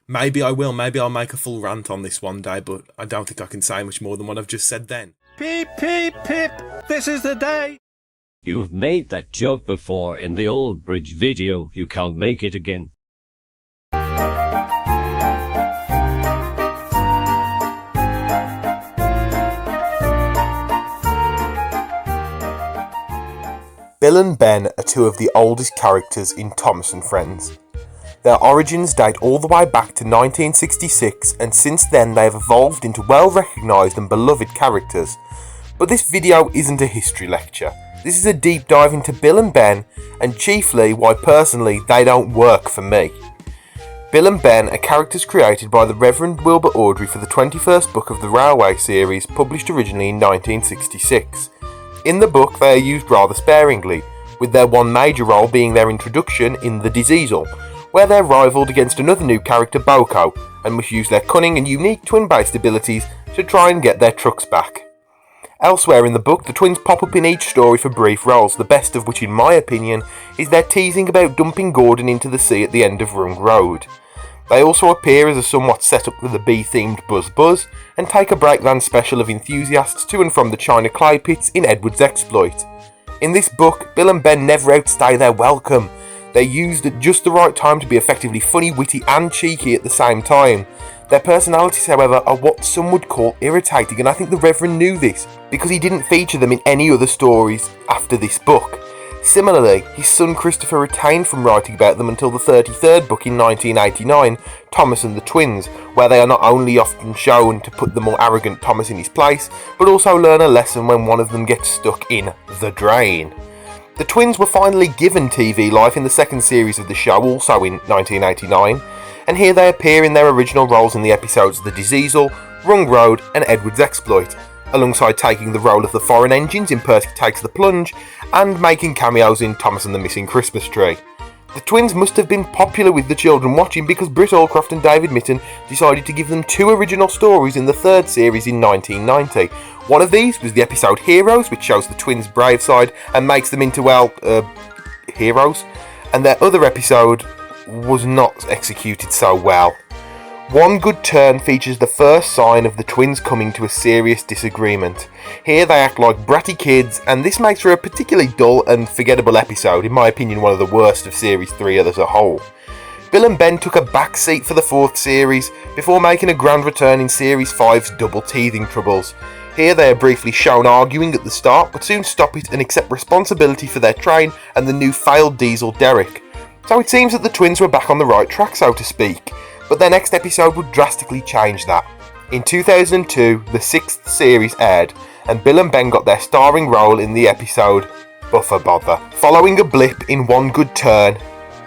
Maybe I will, maybe I'll make a full rant on this one day, but I don't think I can say much more than what I've just said then. Peep, peep, pip, this is the day! You've made that joke before in the old bridge video, you can't make it again. Bill and Ben are two of the oldest characters in Thomas and Friends. Their origins date all the way back to 1966, and since then they have evolved into well recognised and beloved characters. But this video isn't a history lecture. This is a deep dive into Bill and Ben, and chiefly why personally they don't work for me. Bill and Ben are characters created by the Reverend Wilbur Awdry for the 21st book of the Railway series, published originally in 1966. In the book they are used rather sparingly, with their one major role being their introduction in The Diesel, where they're rivaled against another new character, Boko, and must use their cunning and unique twin-based abilities to try and get their trucks back. Elsewhere in the book, the twins pop up in each story for brief roles, the best of which in my opinion is their teasing about dumping Gordon into the sea at the end of Rung Road. They also appear as a somewhat set-up with the bee-themed Buzz Buzz, and take a breakdance special of enthusiasts to and from the China clay pits in Edward's Exploit. In this book, Bill and Ben never outstay their welcome. They're used at just the right time to be effectively funny, witty and cheeky at the same time. Their personalities, however, are what some would call irritating, and I think the Reverend knew this, because he didn't feature them in any other stories after this book. Similarly, his son Christopher retained from writing about them until the 33rd book in 1989, Thomas and the Twins, where they are not only often shown to put the more arrogant Thomas in his place, but also learn a lesson when one of them gets stuck in the drain. The twins were finally given TV life in the second series of the show, also in 1989, and here they appear in their original roles in the episodes The Diesel, Rung Road and Edward's Exploit, alongside taking the role of the foreign engines in Percy Takes the Plunge, and making cameos in Thomas and the Missing Christmas Tree. The twins must have been popular with the children watching, because Britt Allcroft and David Mitton decided to give them two original stories in the third series in 1990. One of these was the episode Heroes, which shows the twins' brave side and makes them into, heroes, and their other episode was not executed so well. One Good Turn features the first sign of the twins coming to a serious disagreement. Here they act like bratty kids, and this makes for a particularly dull and forgettable episode, in my opinion one of the worst of Series 3 as a whole. Bill and Ben took a back seat for the fourth series, before making a grand return in Series 5's Double Teething Troubles. Here they are briefly shown arguing at the start, but soon stop it and accept responsibility for their train and the new failed diesel Derek. So it seems that the twins were back on the right track, so to speak. But their next episode would drastically change that. In 2002, the sixth series aired, and Bill and Ben got their starring role in the episode Buffer Bother. Following a blip in One Good Turn,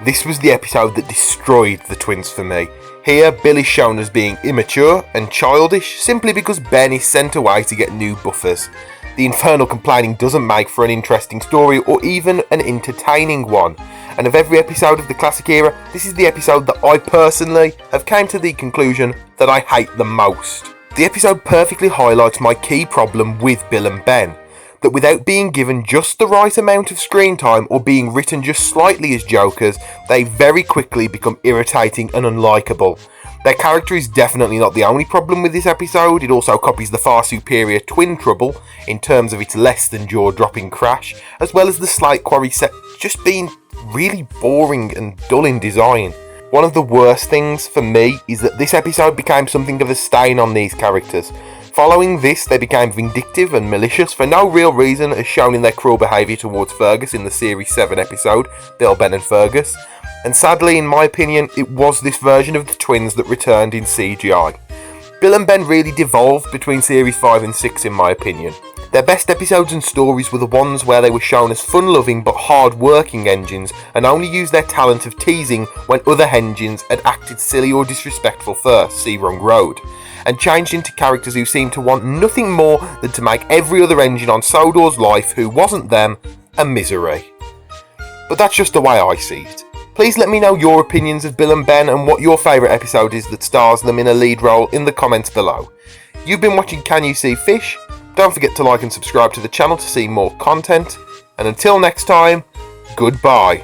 this was the episode that destroyed the twins for me. Here, Bill is shown as being immature and childish, simply because Ben is sent away to get new buffers. The infernal complaining doesn't make for an interesting story, or even an entertaining one. And of every episode of the classic era, this is the episode that I personally have came to the conclusion that I hate the most. The episode perfectly highlights my key problem with Bill and Ben, that without being given just the right amount of screen time or being written just slightly as jokers, they very quickly become irritating and unlikable. Their character is definitely not the only problem with this episode. It also copies the far superior Twin Trouble in terms of its less than jaw-dropping crash, as well as the Slate Quarry set just being really boring and dull in design. One of the worst things for me is that this episode became something of a stain on these characters. Following this, they became vindictive and malicious for no real reason, as shown in their cruel behaviour towards Fergus in the Series 7 episode, Bill, Ben and Fergus. And sadly, in my opinion, it was this version of the twins that returned in CGI. Bill and Ben really devolved between Series 5 and 6 in my opinion. Their best episodes and stories were the ones where they were shown as fun-loving but hard-working engines, and only used their talent of teasing when other engines had acted silly or disrespectful first, see Wrong Road, and changed into characters who seemed to want nothing more than to make every other engine on Sodor's life who wasn't them a misery. But that's just the way I see it. Please let me know your opinions of Bill and Ben and what your favourite episode is that stars them in a lead role in the comments below. You've been watching Can You See Fish? Don't forget to like and subscribe to the channel to see more content, and until next time, goodbye.